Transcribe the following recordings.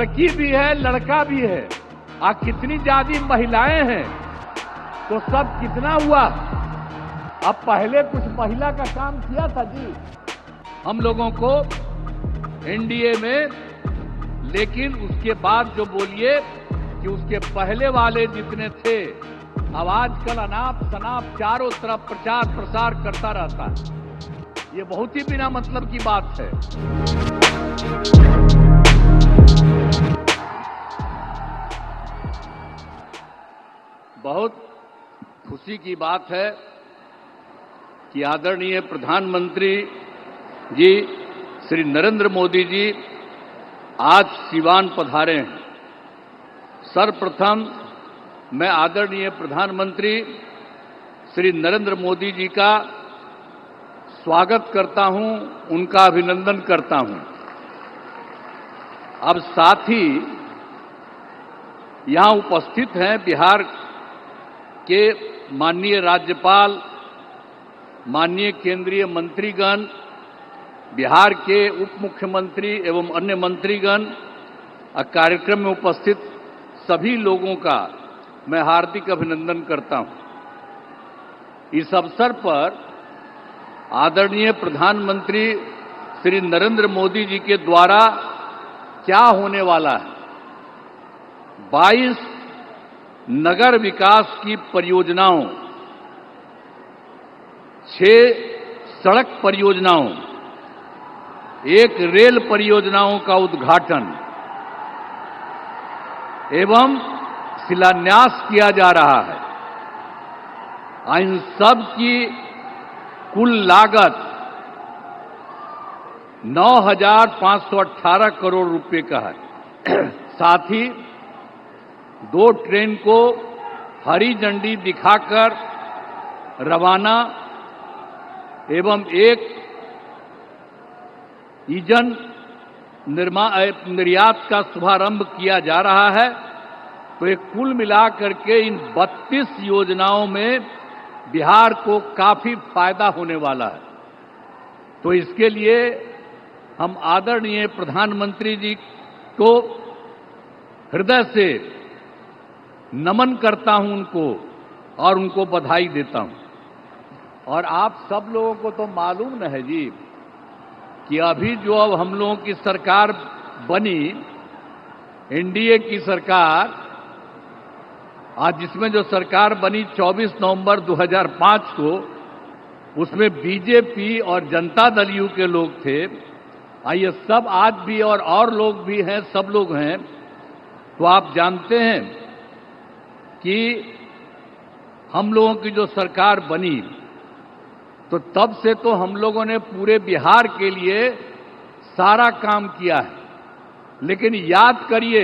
लड़की भी है लड़का भी है, कितनी ज्यादा महिलाएं हैं तो सब कितना हुआ। अब पहले कुछ महिला का काम किया था जी हम लोगों को एनडीए में, लेकिन उसके बाद जो बोलिए कि उसके पहले वाले जितने थे, अब आजकल अनाप शनाप चारों तरफ प्रचार प्रसार करता रहता है। ये बहुत ही बिना मतलब की बात है। बहुत खुशी की बात है कि आदरणीय प्रधानमंत्री जी श्री नरेंद्र मोदी जी आज सीवान पधारे हैं। सर्वप्रथम मैं आदरणीय प्रधानमंत्री श्री नरेंद्र मोदी जी का स्वागत करता हूं, उनका अभिनंदन करता हूं। अब साथ ही यहां उपस्थित हैं बिहार के माननीय राज्यपाल, माननीय केंद्रीय मंत्रीगण, बिहार के उप मुख्यमंत्री एवं अन्य मंत्रीगण, कार्यक्रम में उपस्थित सभी लोगों का मैं हार्दिक अभिनंदन करता हूं। इस अवसर पर आदरणीय प्रधानमंत्री श्री नरेंद्र मोदी जी के द्वारा क्या होने वाला है, 22 नगर विकास की परियोजनाओं, 6 सड़क परियोजनाओं, 1 रेल परियोजनाओं का उद्घाटन एवं शिलान्यास किया जा रहा है। इन सब की कुल लागत 9,518 करोड़ रुपए का है। साथ ही 2 ट्रेन को हरी झंडी दिखाकर रवाना एवं 1 ईंधन निर्यात का शुभारंभ किया जा रहा है। तो ये कुल मिलाकर के इन 32 योजनाओं में बिहार को काफी फायदा होने वाला है। तो इसके लिए हम आदरणीय प्रधानमंत्री जी को हृदय से नमन करता हूं उनको और उनको बधाई देता हूं। और आप सब लोगों को तो मालूम न है जी कि अभी जो अब हम लोगों की सरकार बनी, एनडीए की सरकार, आज जिसमें जो सरकार बनी 24 नवंबर 2005 को, उसमें बीजेपी और जनता दल यू के लोग थे। ये सब आज भी और लोग भी हैं, सब लोग हैं। तो आप जानते हैं कि हम लोगों की जो सरकार बनी तो तब से तो हम लोगों ने पूरे बिहार के लिए सारा काम किया है। लेकिन याद करिए,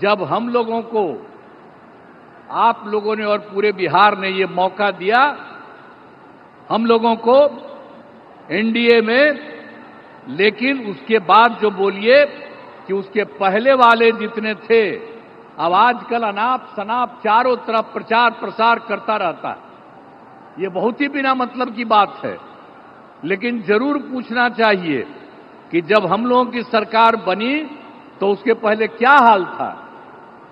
जब हम लोगों को, आप लोगों ने और पूरे बिहार ने ये मौका दिया, हम लोगों को एनडीए में, लेकिन उसके बाद जो बोलिए कि उसके पहले वाले जितने थे, अब आजकल अनाप शनाप चारों तरफ प्रचार प्रसार करता रहता है। ये बहुत ही बिना मतलब की बात है। लेकिन जरूर पूछना चाहिए कि जब हम लोगों की सरकार बनी तो उसके पहले क्या हाल था।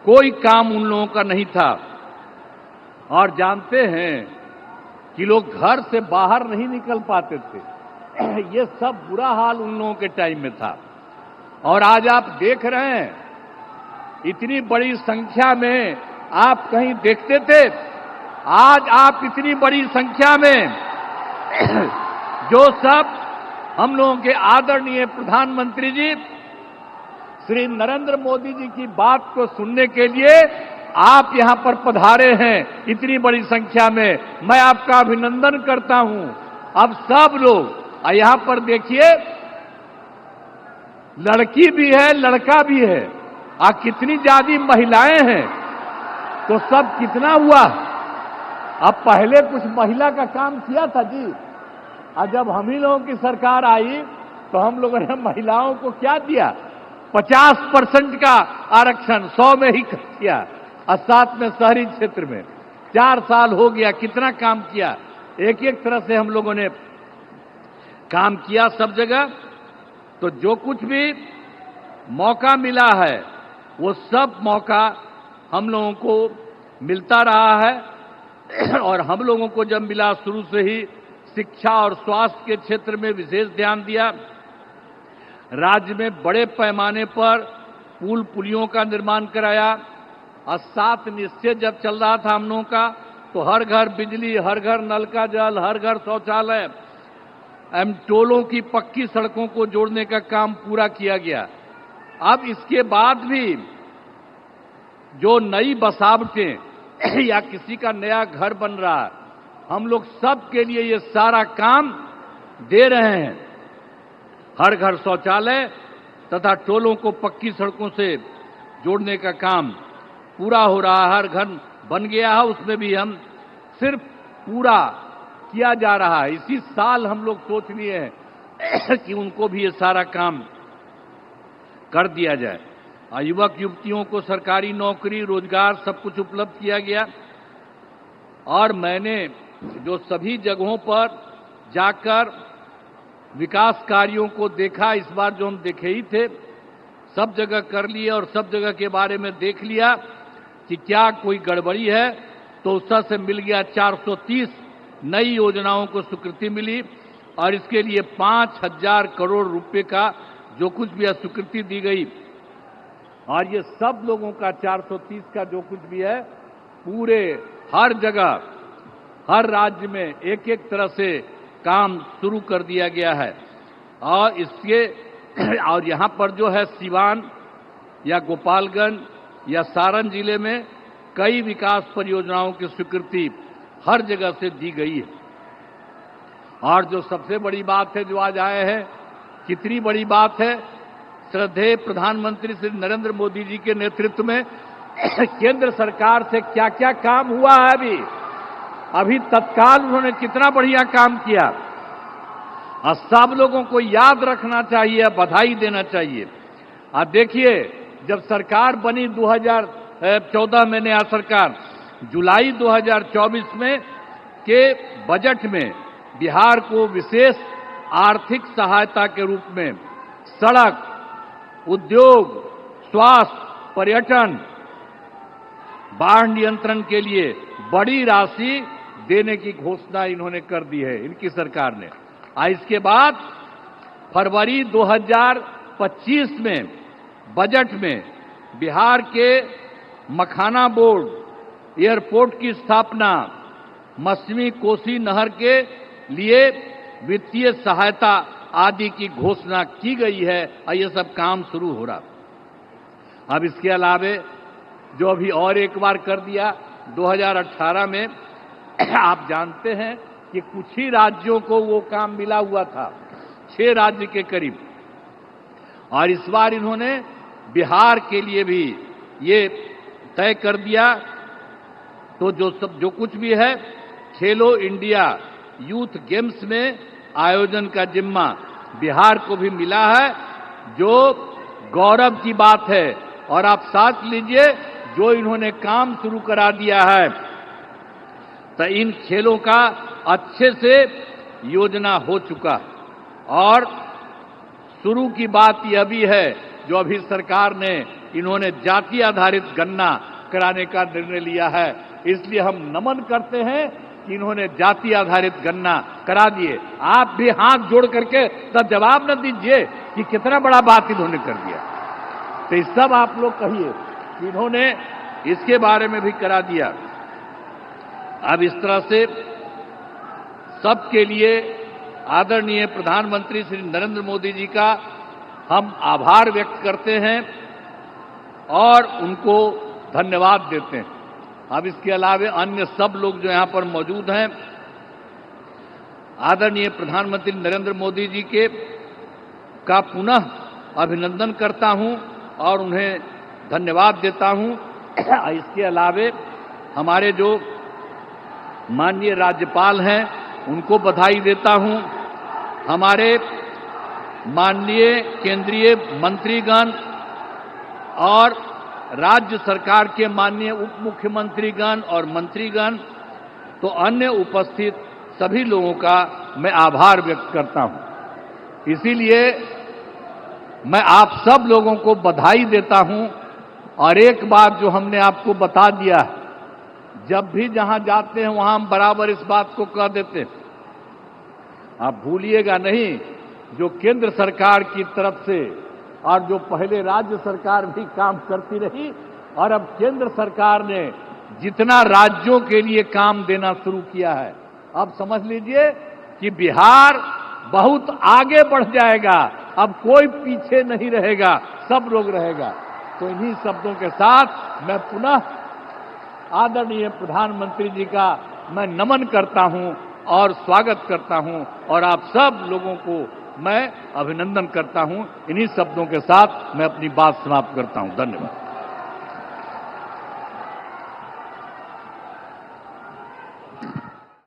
कोई काम उन लोगों का नहीं था। और जानते हैं कि लोग घर से बाहर नहीं निकल पाते थे। ये सब बुरा हाल उन लोगों के टाइम में था। और आज आप देख रहे हैं, इतनी बड़ी संख्या में आप कहीं देखते थे? आज आप इतनी बड़ी संख्या में जो सब हम लोगों के आदरणीय प्रधानमंत्री जी श्री नरेंद्र मोदी जी की बात को सुनने के लिए आप यहां पर पधारे हैं, इतनी बड़ी संख्या में, मैं आपका अभिनंदन करता हूं। अब सब लोग यहां पर देखिए, लड़की भी है लड़का भी है, कितनी ज्यादा महिलाएं हैं तो सब कितना हुआ। अब पहले कुछ महिला का काम किया था जी। जब हम ही लोगों की सरकार आई तो हम लोगों ने महिलाओं को क्या दिया, 50% का आरक्षण 100 में ही किया। और साथ में शहरी क्षेत्र में 4 साल हो गया, कितना काम किया। एक एक तरह से हम लोगों ने काम किया सब जगह। तो जो कुछ भी मौका मिला है वो सब मौका हम लोगों को मिलता रहा है और हम लोगों को जब मिला शुरू से ही शिक्षा और स्वास्थ्य के क्षेत्र में विशेष ध्यान दिया। राज्य में बड़े पैमाने पर पुल पुलियों का निर्माण कराया और 7 निश्चय जब चल रहा था हम लोगों का तो हर घर बिजली, हर घर नल का जल, हर घर शौचालय, टोलों की पक्की सड़कों को जोड़ने का काम पूरा किया गया। अब इसके बाद भी जो नई बसावटें या किसी का नया घर बन रहा है, हम लोग सब के लिए ये सारा काम दे रहे हैं। हर घर शौचालय तथा टोलों को पक्की सड़कों से जोड़ने का काम पूरा हो रहा है, हर घर बन गया है, उसमें भी हम सिर्फ पूरा किया जा रहा है। इसी साल हम लोग सोच लिए हैं कि उनको भी ये सारा काम कर दिया जाए। युवक युवतियों को सरकारी नौकरी, रोजगार सब कुछ उपलब्ध किया गया। और मैंने जो सभी जगहों पर जाकर विकास कार्यों को देखा, इस बार जो हम देखे ही थे, सब जगह कर लिए और सब जगह के बारे में देख लिया कि क्या कोई गड़बड़ी है, तो उससे से मिल गया 430 नई योजनाओं को स्वीकृति मिली और इसके लिए 5,000 करोड़ रुपए का जो कुछ भी स्वीकृति दी गई। और ये सब लोगों का 430 का जो कुछ भी है, पूरे हर जगह हर राज्य में एक एक तरह से काम शुरू कर दिया गया है। और इसके और यहां पर जो है सिवान या गोपालगंज या सारण जिले में कई विकास परियोजनाओं की स्वीकृति हर जगह से दी गई है। और जो सबसे बड़ी बात है जो आज आए हैं, कितनी बड़ी बात है, श्रद्धेय प्रधानमंत्री श्री नरेंद्र मोदी जी के नेतृत्व में केंद्र सरकार से क्या क्या काम हुआ है। अभी तत्काल उन्होंने कितना बढ़िया काम किया और सब लोगों को याद रखना चाहिए, बधाई देना चाहिए। आप देखिए, जब सरकार बनी 2014 में नया सरकार, जुलाई 2024 में के बजट में बिहार को विशेष आर्थिक सहायता के रूप में सड़क, उद्योग, स्वास्थ्य, पर्यटन, बाढ़ नियंत्रण के लिए बड़ी राशि देने की घोषणा इन्होंने कर दी है, इनकी सरकार ने। इसके बाद फरवरी 2025 में बजट में बिहार के मखाना बोर्ड, एयरपोर्ट की स्थापना, मछली कोसी नहर के लिए वित्तीय सहायता आदि की घोषणा की गई है और ये सब काम शुरू हो रहा। अब इसके अलावे जो अभी और एक बार कर दिया 2018 में, आप जानते हैं कि कुछ ही राज्यों को वो काम मिला हुआ था, 6 राज्य के करीब, और इस बार इन्होंने बिहार के लिए भी ये तय कर दिया। तो जो कुछ भी है, खेलो इंडिया यूथ गेम्स में आयोजन का जिम्मा बिहार को भी मिला है, जो गौरव की बात है। और आप साथ लीजिए, जो इन्होंने काम शुरू करा दिया है, तो इन खेलों का अच्छे से योजना हो चुका। और शुरू की बात यह भी है, जो अभी सरकार ने इन्होंने जाति आधारित गणना कराने का निर्णय लिया है, इसलिए हम नमन करते हैं कि इन्होंने जाति आधारित गणना करा दिए। आप भी हाथ जोड़ करके तब जवाब न दीजिए कि कितना बड़ा बात इन्होंने कर दिया। तो इस सब आप लोग कहिए कि इन्होंने इसके बारे में भी करा दिया। अब इस तरह से सबके लिए आदरणीय प्रधानमंत्री श्री नरेंद्र मोदी जी का हम आभार व्यक्त करते हैं और उनको धन्यवाद देते हैं। अब इसके अलावा अन्य सब लोग जो यहां पर मौजूद हैं, आदरणीय प्रधानमंत्री नरेंद्र मोदी जी के का पुनः अभिनंदन करता हूं और उन्हें धन्यवाद देता हूं। इसके अलावा हमारे जो माननीय राज्यपाल हैं, उनको बधाई देता हूं। हमारे माननीय केंद्रीय मंत्रीगण और राज्य सरकार के माननीय उप मुख्यमंत्रीगण और मंत्रीगण, तो अन्य उपस्थित सभी लोगों का मैं आभार व्यक्त करता हूं। इसीलिए मैं आप सब लोगों को बधाई देता हूं। और एक बात जो हमने आपको बता दिया है, जब भी जहां जाते हैं वहां हम बराबर इस बात को कह देते हैं, आप भूलिएगा नहीं, जो केंद्र सरकार की तरफ से और जो पहले राज्य सरकार भी काम करती रही, और अब केंद्र सरकार ने जितना राज्यों के लिए काम देना शुरू किया है, अब समझ लीजिए कि बिहार बहुत आगे बढ़ जाएगा। अब कोई पीछे नहीं रहेगा, सब लोग रहेगा। तो इन्हीं शब्दों के साथ मैं पुनः आदरणीय प्रधानमंत्री जी का मैं नमन करता हूं और स्वागत करता हूं, और आप सब लोगों को मैं अभिनंदन करता हूं। इन्हीं शब्दों के साथ मैं अपनी बात समाप्त करता हूं। धन्यवाद।